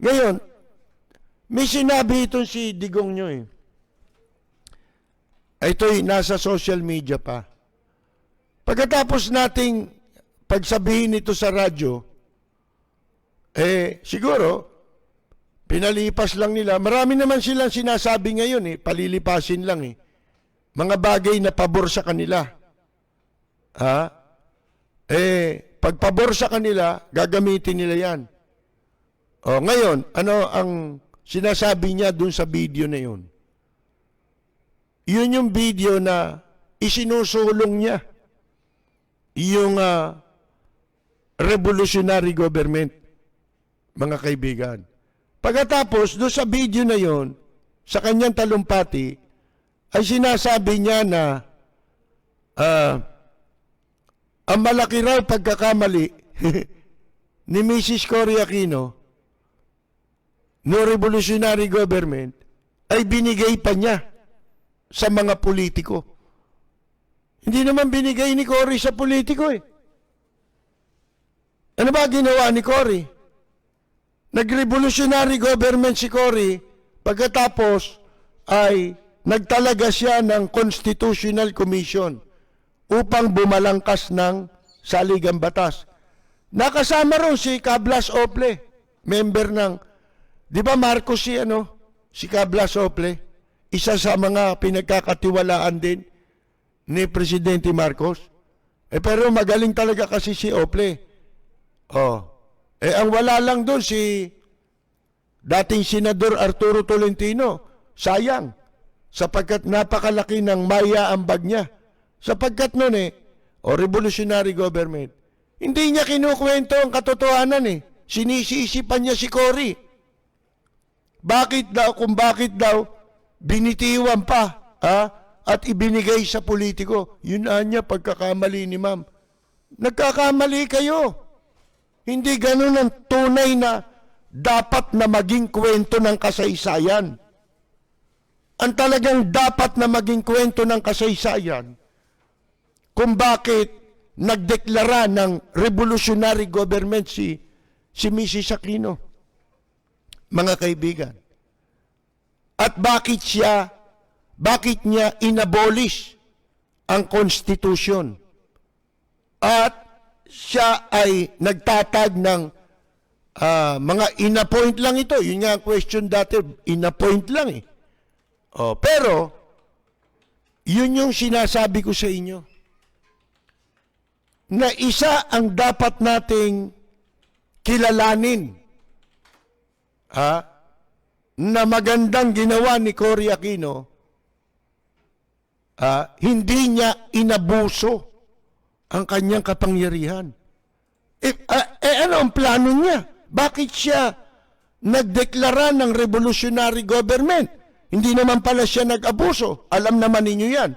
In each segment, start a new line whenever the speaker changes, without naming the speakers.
Ngayon, may sinabi itong si Digong nyo eh. Ito'y nasa social media pa. Pagkatapos nating pagsabihin ito sa radyo, siguro, pinalipas lang nila. Marami naman silang sinasabi ngayon eh, palilipasin lang eh. Mga bagay na pabor sa kanila. Pag pabor sa kanila, gagamitin nila yan. Ngayon, ano ang sinasabi niya dun sa video na yun? Yun yung video na isinusulong niya. Yung revolutionary government, mga kaibigan. Pagkatapos, doon sa video na yon, sa kanyang talumpati, ay sinasabi niya na ang malaki raw pagkakamali ni Mrs. Cory Aquino no revolutionary government ay binigay pa niya sa mga politiko. Hindi naman binigay ni Cory sa politiko eh. Ano ba ginawa ni Cory? Nag-revolutionary government si Cory, pagkatapos ay nagtalaga siya ng Constitutional Commission upang bumalangkas ng saligang batas. Nakasama ron si Cablas Ople, member ng, di ba Marcos si Cablas Ople, isa sa mga pinagkakatiwalaan din ni Presidente Marcos. Pero magaling talaga kasi si Ople. Ang wala lang doon si dating Senador Arturo Tolentino. Sayang, sapagkat napakalaki ng maya ang bag niya. Sapagkat noon revolutionary government. Hindi niya kinukwento ang katotohanan eh. Sinisiisipan niya si Cory. Bakit daw binitiwan pa, at ibinigay sa politiko. Yun niya pagkakamali ni ma'am. Nagkakamali kayo. Hindi ganun ang tunay na dapat na maging kwento ng kasaysayan. Ang talagang dapat na maging kwento ng kasaysayan, kung bakit nagdeklara ng revolutionary government si Mrs. Aquino, mga kaibigan. At bakit niya inabolish ang konstitusyon? At siya ay nagtatag ng mga in-appoint lang ito. Yun nga ang question dati, in-appoint lang eh. Pero, yun yung sinasabi ko sa inyo. Na isa ang dapat nating kilalanin. Na magandang ginawa ni Cory Aquino, hindi niya inabuso ang kanyang kapangyarihan. Ano ang plano niya? Bakit siya nagdeklara ng revolutionary government? Hindi naman pala siya nag-abuso. Alam naman ninyo yan.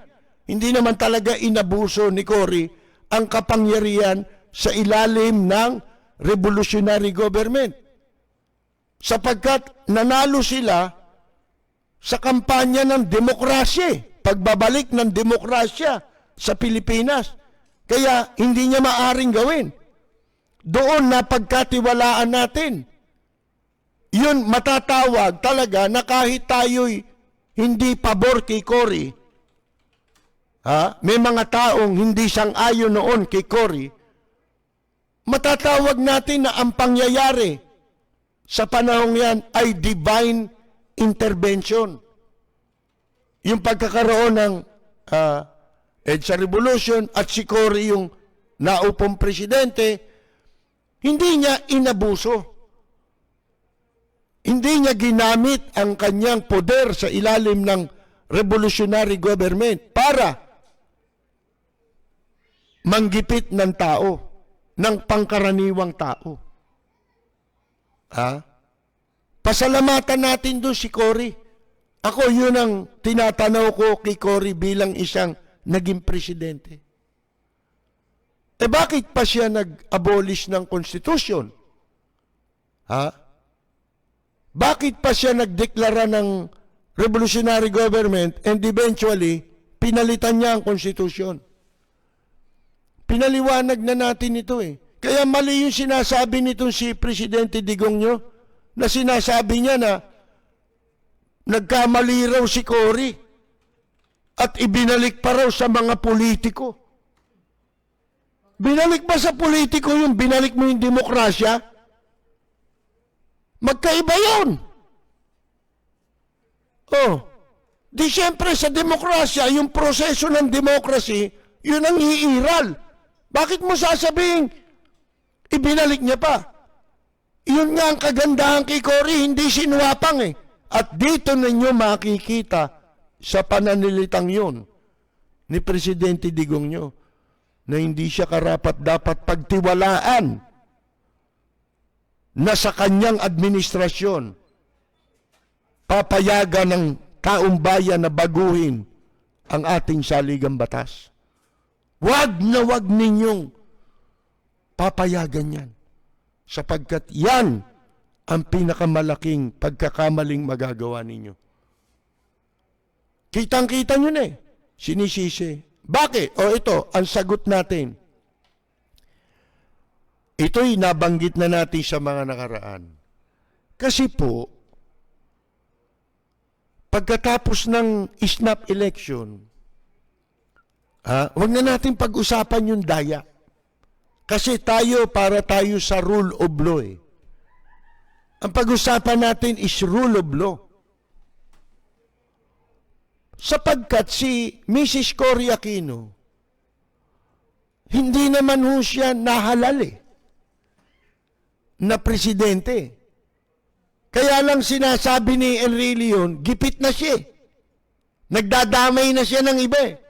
Hindi naman talaga inabuso ni Cory ang kapangyarihan sa ilalim ng revolutionary government. Sapagkat nanalo sila sa kampanya ng demokrasya, pagbabalik ng demokrasya sa Pilipinas. Kaya hindi niya maaring gawin. Doon na pagkatiwalaan natin. Yun matatawag talaga na kahit tayo'y hindi pabor kay Cory, may mga taong hindi sang-ayon noon kay Cory, matatawag natin na ang pangyayari sa panahong yan ay divine intervention. Yung pagkakaroon ng EDSA Revolution at si Cory yung naupong presidente, hindi niya inabuso. Hindi niya ginamit ang kanyang poder sa ilalim ng revolutionary government para manggipit ng tao, ng pangkaraniwang tao. Pasalamatan natin doon si Cory. Ako, yun ang tinatanaw ko kay Cory bilang isang naging presidente. Bakit pa siya nag-abolish ng konstitusyon? Bakit pa siya nagdeklara ng revolutionary government and eventually, pinalitan niya ang konstitusyon? Pinaliwanag na natin ito eh. Kaya mali yung sinasabi nitong si Presidente Digong nyo na sinasabi niya na nagkamali raw si Cory at ibinalik pa raw sa mga politiko. Binalik ba sa politiko yung binalik mo yung demokrasya? Magkaiba yun. Oh, di siyempre sa demokrasya, yung proseso ng demokrasi, yun ang iiral. Bakit mo sasabihin, ibinalik niya pa? Yun nga ang kagandahan kay Cory, hindi sinuwapang eh. At dito ninyo makikita sa pananilitang yun ni Presidente Digong nyo na hindi siya karapat-dapat pagtiwalaan na sa kanyang administrasyon papayagan ng taong bayan na baguhin ang ating saligang batas. Wag na wag ninyong papayagan yan sapagkat yan ang pinakamalaking pagkakamaling magagawa ninyo. Kitang-kita nyo na eh. Sinisisi. Bakit? O ito, ang sagot natin. Ito'y nabanggit na natin sa mga nakaraan. Kasi po, pagkatapos ng snap election, huwag na natin pag-usapan yung daya. Kasi para tayo sa rule of law eh. Ang pag-usapan natin is rule of law. Sapagkat si Mrs. Cory Aquino, hindi naman ho siya nahalal eh, na presidente. Kaya lang sinasabi ni Enrile yun, gipit na siya. Nagdadamay na siya ng iba eh,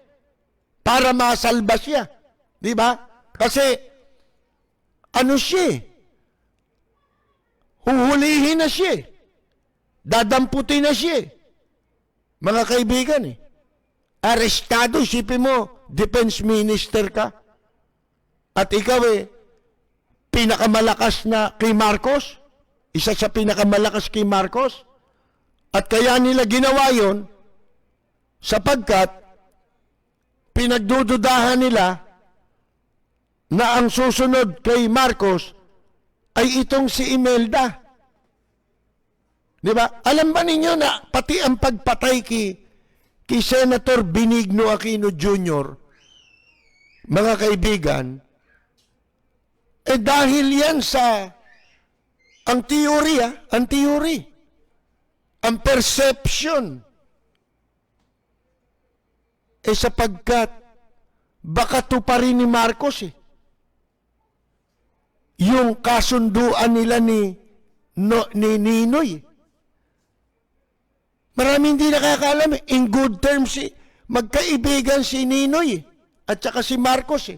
para masalba siya. Di ba? Kasi, ano siya eh, huhulihin na siya eh, dadamputin na siya eh. Mga kaibigan eh, arestado, isipin mo, defense minister ka, at ikaw eh, pinakamalakas na kay Marcos, isa sa pinakamalakas kay Marcos, at kaya nila ginawa yon sapagkat pinagdududahan nila na ang susunod kay Marcos ay itong si Imelda. Di ba? Alam ba ninyo na pati ang pagpatay kay Senator Benigno Aquino Jr., mga kaibigan, dahil yan sa ang theory, ang perception, sapagkat baka tuparin ni Marcos yung kasunduan nila ni Ninoy. Marami hindi nakakaalam in good terms magkaibigan si Ninoy at saka si Marcos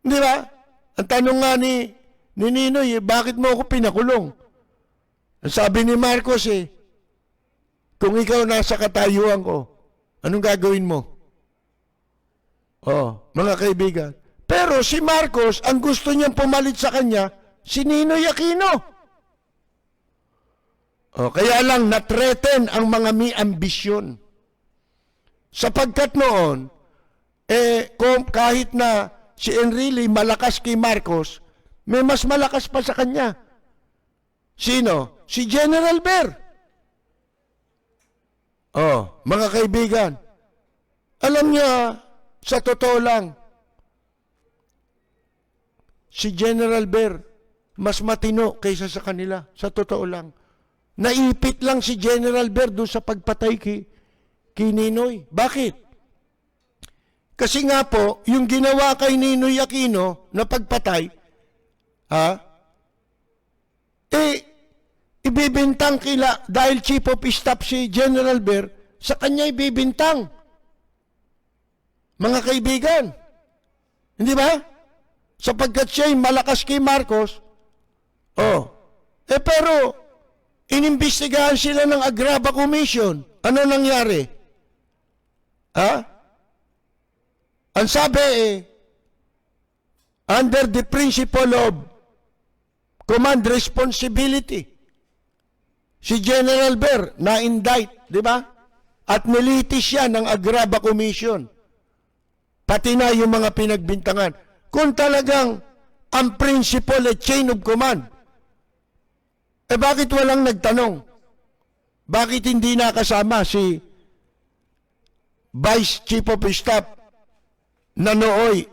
Di ba? Ang tanong nga ni Ninoy, bakit mo ako pinakulong? Ang sabi ni Marcos kung ikaw nasa katayuan ko, anong gagawin mo? Mga kaibigan. Pero si Marcos, ang gusto niyang pumalit sa kanya, si Ninoy Aquino. Kaya lang na-threaten ang mga may ambisyon. Sapagkat noon, kahit na si Enrile malakas kay Marcos, may mas malakas pa sa kanya. Sino? Si General Ver. Mga kaibigan, alam niya, sa totoo lang, si General Ver, mas matino kaysa sa kanila. Sa totoo lang. Naipit lang si General Ver doon sa pagpatay kay Ninoy. Bakit? Kasi nga po, yung ginawa kay Ninoy Aquino na pagpatay, ibibintang dahil Chief of Staff si General Ver, sa kanya ibibintang. Mga kaibigan. Hindi ba? Sapagkat siya'y malakas kay Marcos, pero, inimbestigahan sila ng Agraba Commission. Ano nangyari? Ang sabi under the principle of command responsibility, si General Ver na-indict, di ba? At nilitis siya ng Agraba Commission. Pati na yung mga pinagbintangan. Kung talagang ang principle at chain of command Bakit walang nagtanong? Bakit hindi nakasama si Vice Chief of Staff na nooy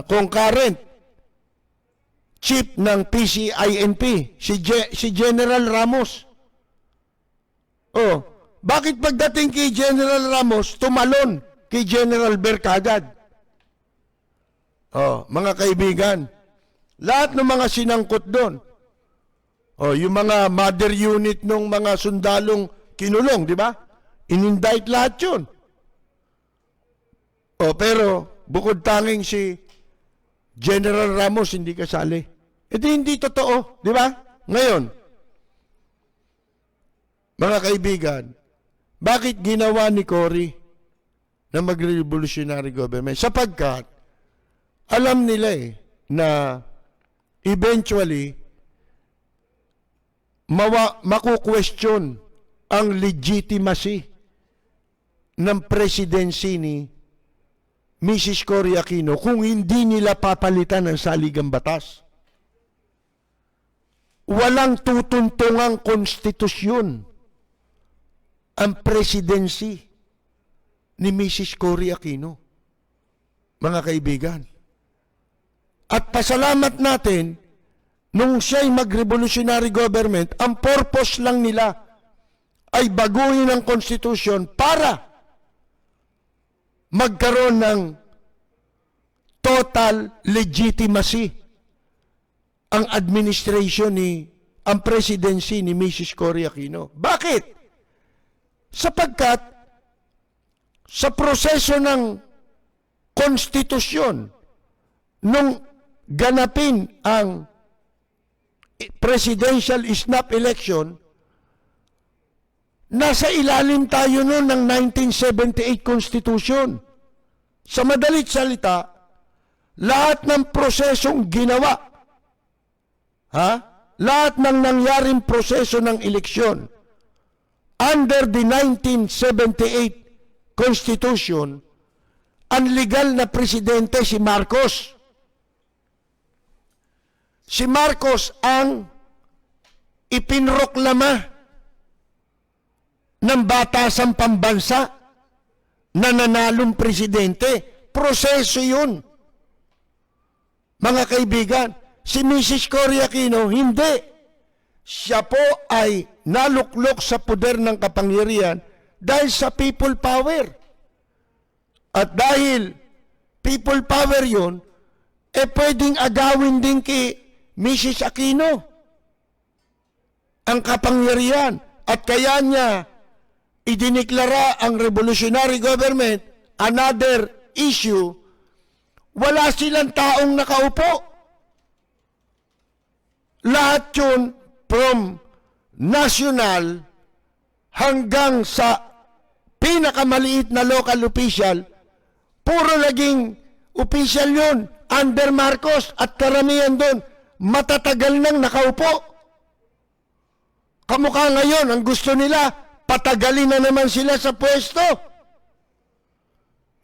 concurrent chief ng PCINP, si General Ramos. Bakit pagdating kay General Ramos, tumalon kay General Bercagad? Mga kaibigan, lahat ng mga sinangkot doon, yung mga mother unit ng mga sundalong kinulong, di ba? In-indict lahat yun. Pero bukod tanging si General Ramos hindi kasali. Hindi totoo, di ba? Ngayon, mga kaibigan, bakit ginawa ni Cory na mag-revolutionary government? Sapagkat alam nila na eventually maku-question ang legitimacy ng presidency ni Mrs. Cory Aquino kung hindi nila papalitan ang saligang batas. Walang tutuntungang konstitusyon ang presidency ni Mrs. Cory Aquino, mga kaibigan. At pasalamat natin, nung siya'y mag-revolutionary government, ang purpose lang nila ay baguhin ang konstitusyon para magkaroon ng total legitimacy ang administration ang presidency ni Mrs. Cory Aquino. Bakit? Sapagkat sa proseso ng konstitusyon, nung ganapin ang presidential snap election, nasa ilalim tayo noon ng 1978 Constitution. Sa madalit salita, lahat ng prosesong ginawa, lahat ng nangyaring proseso ng eleksyon under the 1978 Constitution, ang legal na presidente si Marcos. Si Marcos ang ipinroklama ng batasang pambansa na nanalong presidente. Proseso yun. Mga kaibigan, si Mrs. Cory Aquino, hindi. Siya po ay naluklok sa poder ng kapangyarihan dahil sa people power. At dahil people power yun, pwedeng agawin din kay Mrs. Aquino ang kapangyarihan. At kaya niya idiniklara ang revolutionary government another issue. Wala silang taong nakaupo. Lahat yun from national hanggang sa pinakamaliit na local official, puro naging official yun under Marcos at karamihan doon matatagal nang nakaupo. Kamukha ngayon, ang gusto nila, patagalin na naman sila sa pwesto.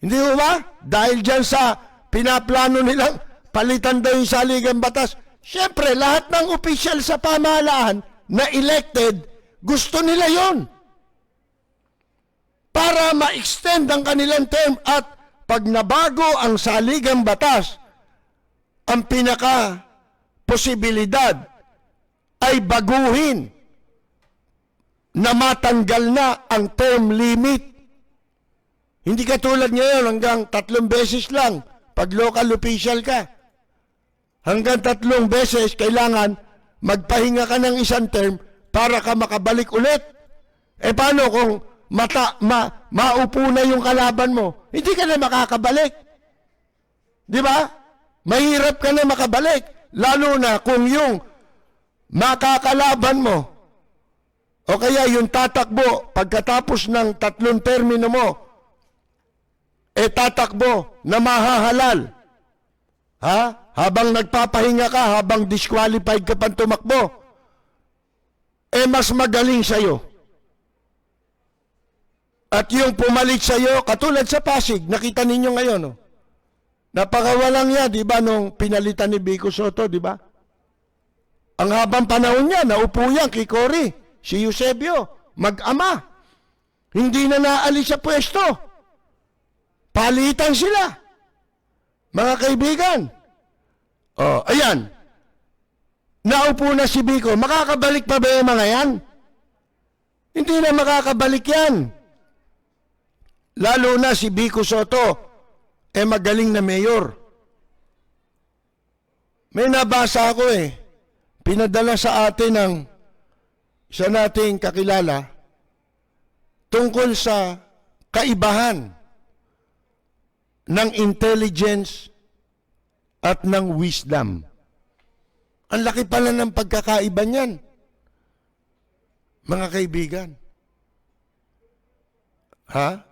Hindi ba? Dahil dyan sa pinaplano nilang palitan daw yung saligang batas. Siyempre, lahat ng opisyal sa pamahalaan na elected, gusto nila yon para ma-extend ang kanilang term. At pag nabago ang saligang batas, ang pinaka-posibilidad ay baguhin na matanggal na ang term limit. Hindi katulad ngayon hanggang 3 beses lang pag local official ka. Hanggang 3 beses kailangan magpahinga ka ng 1 term para ka makabalik ulit. Paano kung maupo na yung kalaban mo? Hindi ka na makakabalik. Di ba? Mahirap ka na makabalik. Lalo na kung yung makakalaban mo o kaya yung tatakbo pagkatapos ng 3 termino mo, tatakbo na mahahalal. Habang nagpapahinga ka, habang disqualified ka pang tumakbo, mas magaling sa'yo. At yung pumalit sa'yo, katulad sa Pasig, nakita ninyo ngayon, Napakawalang niya, di ba, nung pinalitan ni Vico Soto, di ba? Ang habang panahon niya, naupo yan kay Cory, si Eusebio, mag-ama. Hindi na naalis sa pwesto. Palitan sila. Mga kaibigan. Oh, ayan. Naupo na si Vico. Makakabalik pa ba yung mga yan? Hindi na makakabalik yan. Lalo na si Vico Soto, magaling na mayor. May nabasa ako pinadala sa atin ng isa nating kakilala tungkol sa kaibahan ng intelligence at ng wisdom. Ang laki pala ng pagkakaiba niyan, mga kaibigan.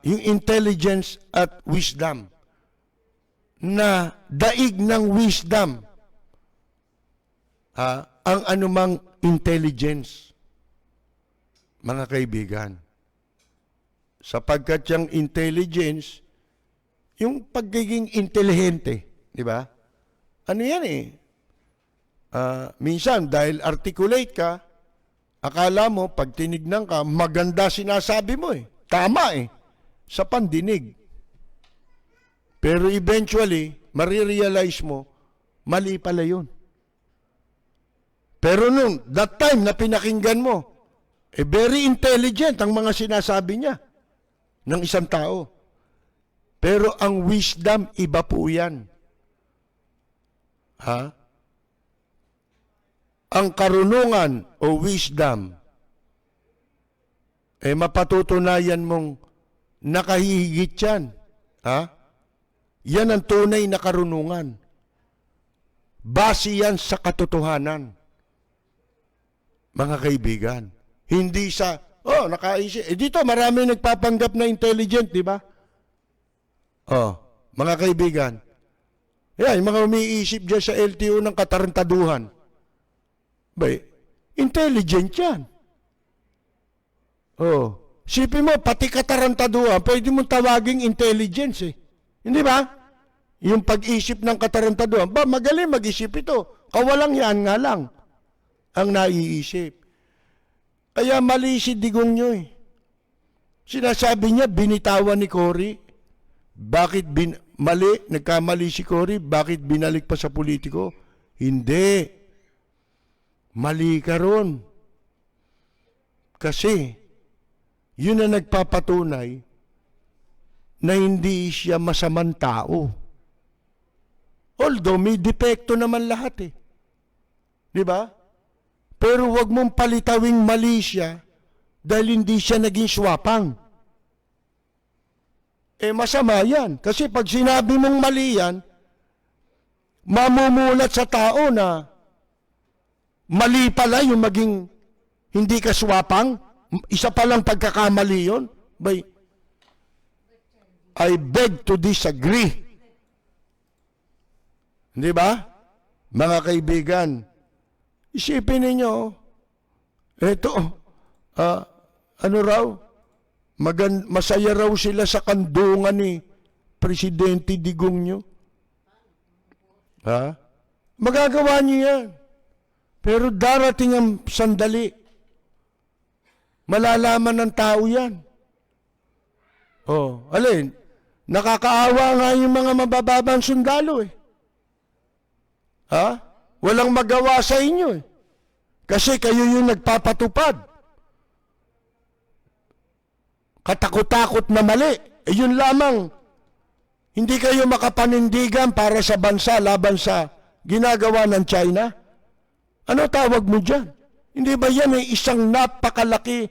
Yung intelligence at wisdom, na daig ng wisdom, ang anumang intelligence, mga kaibigan. Sapagkat yung intelligence, yung pagiging intelihente, di ba? Ano yan minsan, dahil articulate ka, akala mo, pag tinignan ka, maganda sinasabi mo Tama sa pandinig. Pero eventually, marirealize mo, mali pala yun. Pero nung that time na pinakinggan mo, very intelligent ang mga sinasabi niya ng isang tao. Pero ang wisdom, iba po yan. Ang karunungan o wisdom, mapatutunayan mong nakahihigit yan. Yan ang tunay na karunungan. Base yan sa katotohanan. Mga kaibigan. Hindi sa, nakaisip. Dito marami nagpapanggap na intelligent, di ba? Mga kaibigan. Yan, yung mga umiisip dyan sa LTO ng katarantaduhan. Intelligent yan. Sipin mo, pati katarantaduhan, pwede mong tawaging intelligence Hindi ba? Yung pag-isip ng katarantaduhan, magaling mag-isip ito. Kawalang yan nga lang ang naiisip. Kaya mali si Digong nyo Sinasabi niya, binitawan ni Cory. Bakit mali? Nagkamali si Cory. Bakit binalik pa sa politiko? Hindi. Mali ka ron. Kasi, yun ang nagpapatunay na hindi siya masamang tao. Although may depekto naman lahat Di ba? Pero wag mong palitawing mali siya dahil hindi siya naging swapang. Masama yan. Kasi pag sinabi mong mali yan, mamumulat sa tao na mali pala yung maging hindi ka swapang. Isa palang pagkakamali yun. I beg to disagree. Di ba? Mga kaibigan, isipin ninyo, ano raw, masaya raw sila sa kandungan ni Presidente Digong nyo. Magagawa niyo yan. Pero darating ang sandali, malalaman ng tao yan. Alin? Nakakaawa nga yung mga mabababang sundalo Walang magawa sa inyo Kasi kayo yung nagpapatupad. Katakot-takot na mali. Yun lamang. Hindi kayo makapanindigan para sa bansa laban sa ginagawa ng China. Ano tawag mo dyan? Hindi ba yan isang napakalaki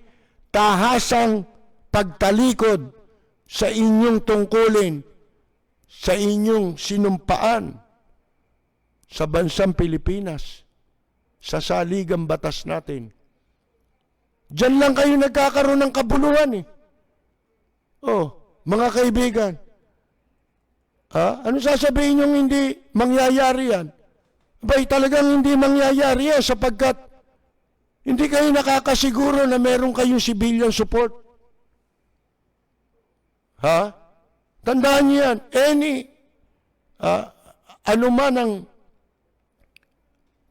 tahasang pagtalikod sa inyong tungkulin, sa inyong sinumpaan sa bansang Pilipinas, sa saligang batas natin? Diyan lang kayo nagkakaroon ng kabuluhan mga kaibigan. Ano sasabihin nyo hindi mangyayari yan? Talagang hindi mangyayari yan sapagkat hindi kayo nakakasiguro na meron kayong civilian support. Tandaan niyo yan. ano man ang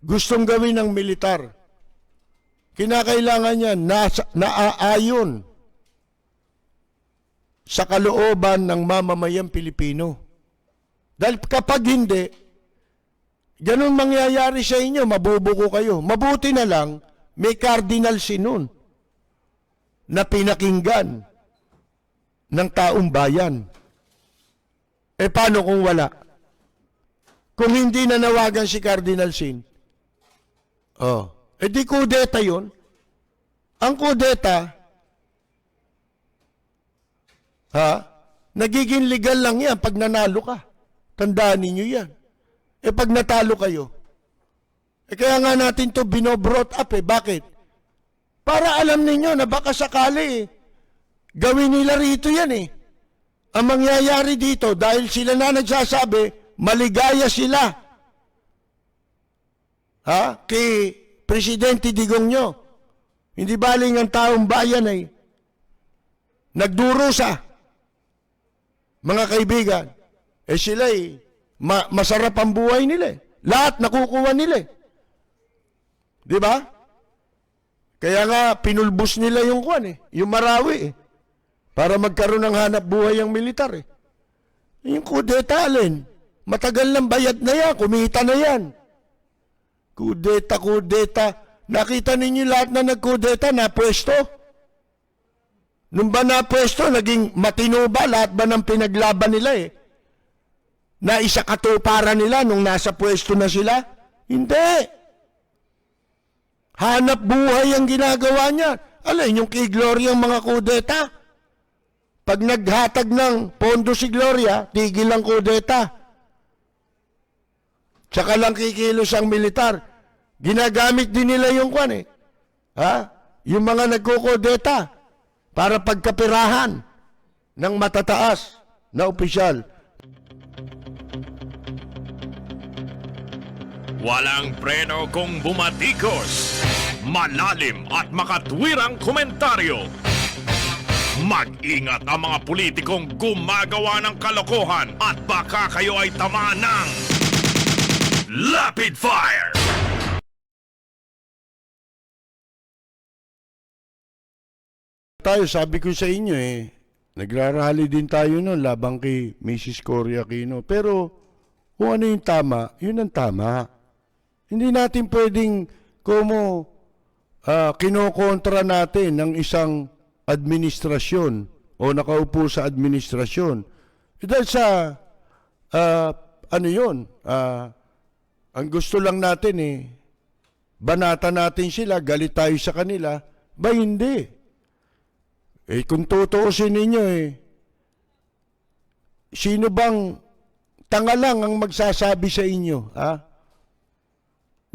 gustong gawin ng militar, kinakailangan niya naaayon sa kalooban ng mamamayang Pilipino. Dahil kapag hindi, ganun mangyayari sa inyo, mabubuko kayo. Mabuti na lang, may cardinal sin nun na pinakinggan ng taong bayan. Eh paano kung wala? Kung hindi nanawagan si Cardinal Sin, di kudeta yun. Ang kudeta, nagiging legal lang yan pag nanalo ka. Tandaan ninyo yan. Pag natalo kayo, kaya nga natin to bino-brought up Bakit? Para alam ninyo na baka sakali gawin nila rito yan Ang mangyayari dito, dahil sila na nagsasabi, maligaya sila. Kay Presidente Digong nyo. Hindi baling ang taong bayan ay nagdurusa. Mga kaibigan, sila masarap ang buhay nila. Lahat nakukuha nila. Di ba? Kaya nga, pinulbos nila yung yung Marawi para magkaroon ng hanap buhay ang militar Yung kudeta alin, matagal ng bayad na yan, kumita na yan. Kudeta. Nakita ninyo lahat na nagkudeta, napwesto? Nung ba napwesto, naging matino ba lahat ba ng pinaglaban nila Na isa katuparan nila nung nasa pwesto na sila? Hindi. Hanap buhay ang ginagawa niya. Alin, yung kay Gloria ang mga kudeta. Pag naghatag ng pondo si Gloria, tigil ang kudeta. Tsaka lang kikilos ang militar. Ginagamit din nila yung yung mga nagkukudeta para pagkapirahan ng matataas na opisyal.
Walang preno kung bumatikos. Malalim at makatwirang komentaryo. Mag-ingat ang mga politikong gumagawa ng kalokohan at baka kayo ay tamaan ng Rapid Fire!
Tayo, sabi ko sa inyo nagrarally din tayo noon labang kay Mrs. Cory Aquino. Pero kung ano yung tama, yun ang tama. Hindi natin pwedeng kinokontra natin ng isang administrasyon o nakaupo sa administrasyon. Dahil sa, ang gusto lang natin banata natin sila, galit tayo sa kanila, ba hindi? Kung tutuusin ninyo sino bang tanga lang ang magsasabi sa inyo,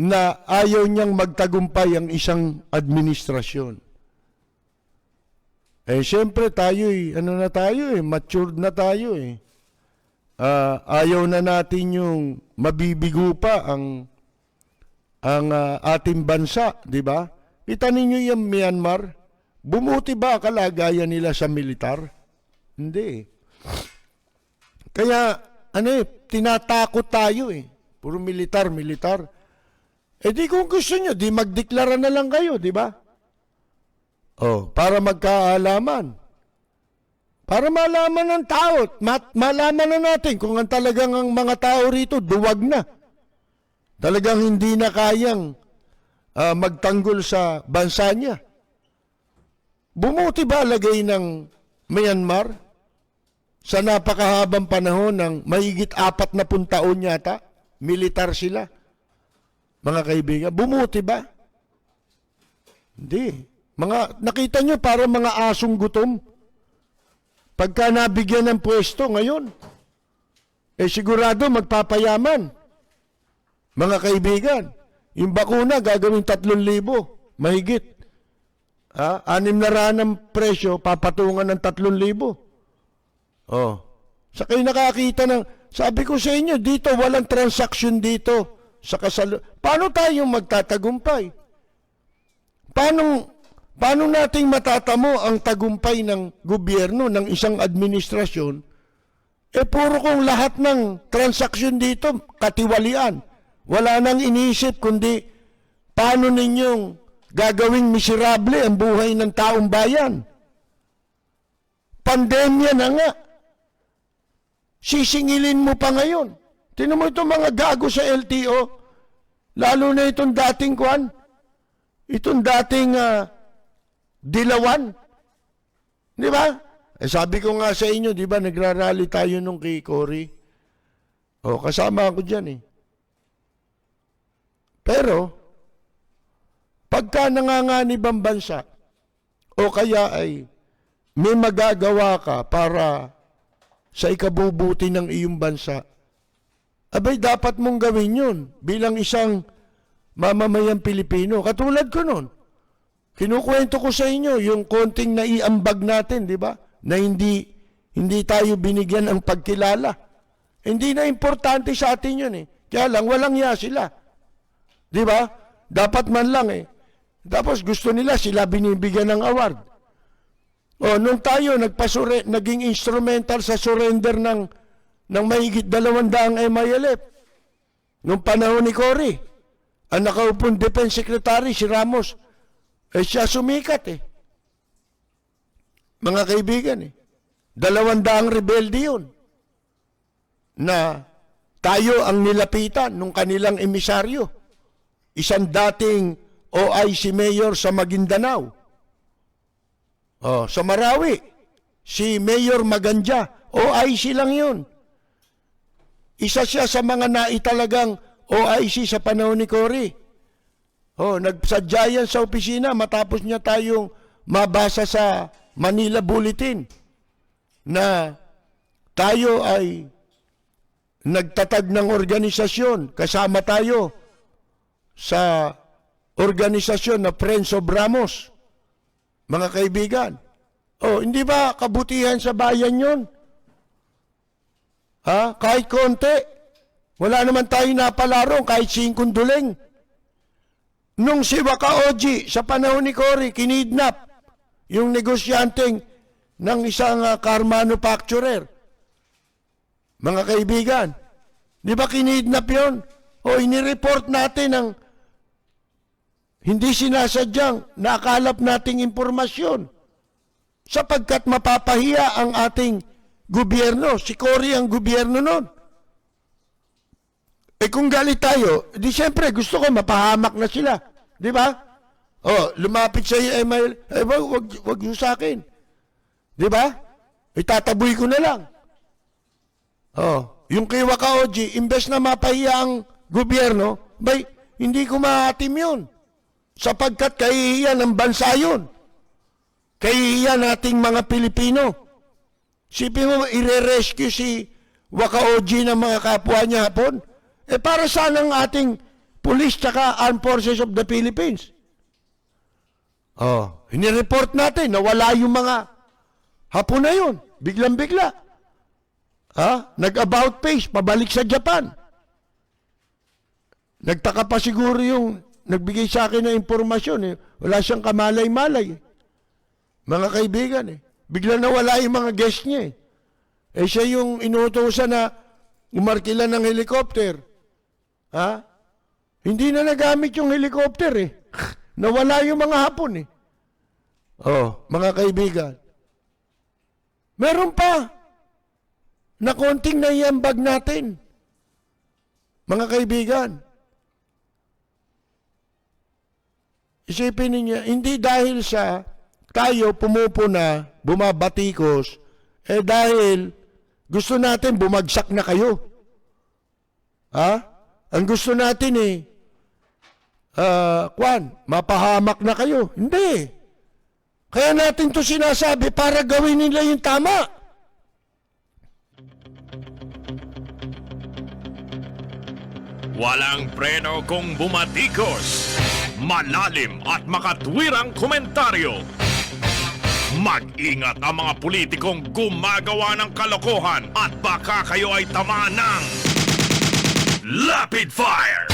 na ayaw niyang magtagumpay ang isang administrasyon? Siyempre tayo matured na tayo ayaw na natin yung mabibigo pa ang ating bansa, di ba? Kita ninyo yung Myanmar, bumuti ba kalagayan nila sa militar? Hindi. Kaya tinatakot tayo puro militar. Di kung gusto nyo, di magdeklara na lang kayo, di ba? Para magkaalaman. Para malaman ng tao, malaman na natin kung talagang ang mga tao rito duwag na. Talagang hindi na kayang magtanggol sa bansa niya. Bumuti ba lagay ng Myanmar sa napakahabang panahon ng mahigit 40 taon yata? Militar sila. Mga kaibigan, bumuti ba? Hindi. Nakita nyo para mga asong gutom. Pagka nabigyan ng pwesto ngayon, sigurado magpapayaman. Mga kaibigan, yung bakuna gagawin 3,000, mahigit. 6 na raan ng presyo, papatungan ng 3,000. Sa kayo nakakita sabi ko sa inyo, dito walang transaksyon dito. Paano tayo magtatagumpay? Paano nating matatamo ang tagumpay ng gobyerno, ng isang administrasyon, Puro kong lahat ng transaksyon dito, katiwalian. Wala nang iniisip kundi paano ninyong gagawing miserable ang buhay ng taong bayan. Pandemya na nga. Sisingilin mo pa ngayon. Tinan mo itong mga gago sa LTO. Lalo na itong dating kwan. Itong dating Dilawan. Di ba? Sabi ko nga sa inyo, di ba, nagrarally tayo nung kay Cory. Kasama ako dyan eh. Pero, pagka nanganganib ang bansa, o kaya ay may magagawa ka para sa ikabubuti ng iyong bansa, abay dapat mong gawin yun bilang isang mamamayang Pilipino. Katulad ko nun. Kinukwento ko sa inyo yung konting naiambag natin, di ba? Na hindi tayo binigyan ng pagkilala. Hindi na importante sa atin yun eh. Kaya lang, walang ya sila. Di ba? Dapat man lang eh. Tapos gusto nila sila binibigyan ng award. Nung tayo naging instrumental sa surrender ng mahigit 200 MILF. Nung panahon ni Cory, ang nakaupong Defense Secretary, si Ramos, siya sumikat eh. Mga kaibigan eh. 200 rebelde yun. Na tayo ang nilapitan nung kanilang emisaryo. Isang dating OIC mayor sa Maguindanao. Sa Marawi, si Mayor Maganja, OIC lang yun. Isa siya sa mga naitalagang OIC sa panahon ni Cory. Nagsadya yan sa opisina matapos niya tayong mabasa sa Manila Bulletin na tayo ay nagtatag ng organisasyon. Kasama tayo sa organisasyon na Friends of Ramos. Mga kaibigan. Hindi ba kabutihan sa bayan yun? Kahit konti. Wala naman tayo napalarong kahit 5 duleng. Nung si Waka Oji sa panahon ni Cory, kinidnap yung negosyanteng ng isang car manufacturer. Mga kaibigan, di ba kinidnap yun? Inireport natin ang hindi sinasadyang nakalap nating impormasyon sapagkat mapapahiya ang ating gobyerno. Si Cory ang gobyerno nun. Kung galit tayo, di siyempre gusto ko mapahamak na sila. Di ba? Lumapit sa iyo, wag mo sa akin. Di ba? Itataboy ko na lang. Yung kay Waka Oji, imbes na mapahiya ang gobyerno, hindi ko maatim yun. Sapagkat kahihiyan ng bansa yun. Kahihiyan nating mga Pilipino. Sipin mo, ire-rescue si Waka Oji ng mga kapwa niya hapon? Para saan ang ating police tsaka Armed Forces of the Philippines? Hinireport natin, nawala yung mga hapon na yun. Biglang-bigla. Nag-about face, pabalik sa Japan. Nagtaka pa siguro yung nagbigay sa akin ng impormasyon. Wala siyang kamalay-malay. Mga kaibigan Bigla nawala yung mga guest niya siya yung inuutosan na umarkila ng helicopter. Hindi na nagamit yung helicopter Nawala yung mga hapon mga kaibigan. Meron pa na konting naiambag natin. Mga kaibigan. Isipin niyo, hindi dahil sa tayo pumupuna, bumabatikos, dahil gusto natin bumagsak na kayo. Ang gusto natin mapahamak na kayo. Hindi. Kaya natin to sinasabi para gawin nila yung tama.
Walang preno kung bumatikos. Malalim at makatwirang komentaryo. Mag-ingat ang mga politikong gumagawa ng kalokohan at baka kayo ay tamaan ng Lapid Fire!